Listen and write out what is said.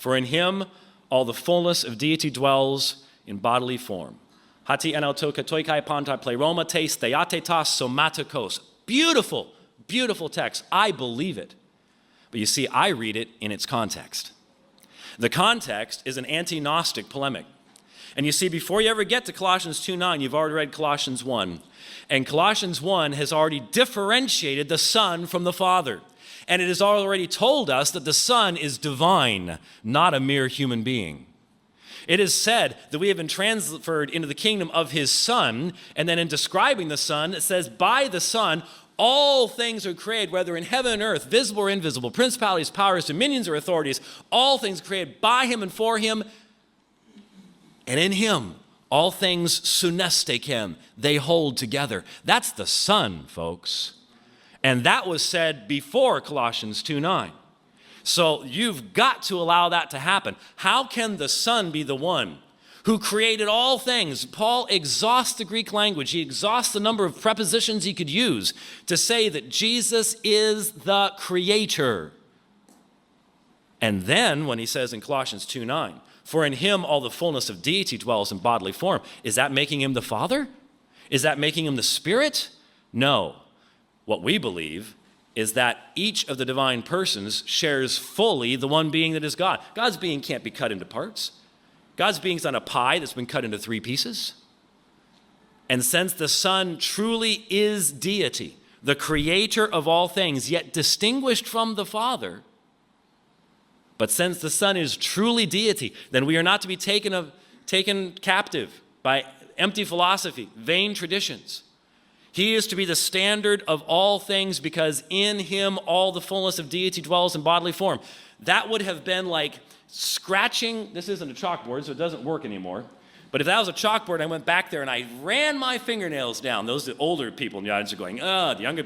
For in him all the fullness of deity dwells in bodily form. Hati enautoka toikai pantai pleroma tes theatetas somatikos. Beautiful, beautiful text. I believe it. But you see, I read it in its context. The context is an anti-Gnostic polemic. And you see, before you ever get to Colossians 2:9, you've already read Colossians 1. And Colossians 1 has already differentiated the Son from the Father. And it has already told us that the Son is divine, not a mere human being. It is said that we have been transferred into the kingdom of his Son, and then in describing the Son, it says, by the Son, all things are created, whether in heaven and earth, visible or invisible, principalities, powers, dominions, or authorities, all things created by him and for him, and in him, all things sunestekem, they hold together. That's the Son, folks. And that was said before Colossians 2:9. So you've got to allow that to happen. How can the Son be the one who created all things? Paul exhausts the Greek language. He exhausts the number of prepositions he could use to say that Jesus is the creator. And then when he says in Colossians 2:9, for in him all the fullness of deity dwells in bodily form, is that making him the Father? Is that making him the Spirit? No. What we believe is that each of the divine persons shares fully the one being that is God. God's being can't be cut into parts. God's being is not a pie that's been cut into 3 pieces. And since the Son truly is deity, the creator of all things, yet distinguished from the Father, but since the Son is truly deity, then we are not to be taken captive by empty philosophy, vain traditions. He is to be the standard of all things because in him all the fullness of deity dwells in bodily form. That would have been like scratching, this isn't a chalkboard, so it doesn't work anymore. But if that was a chalkboard, I went back there and I ran my fingernails down. Those older people in the audience are going, the younger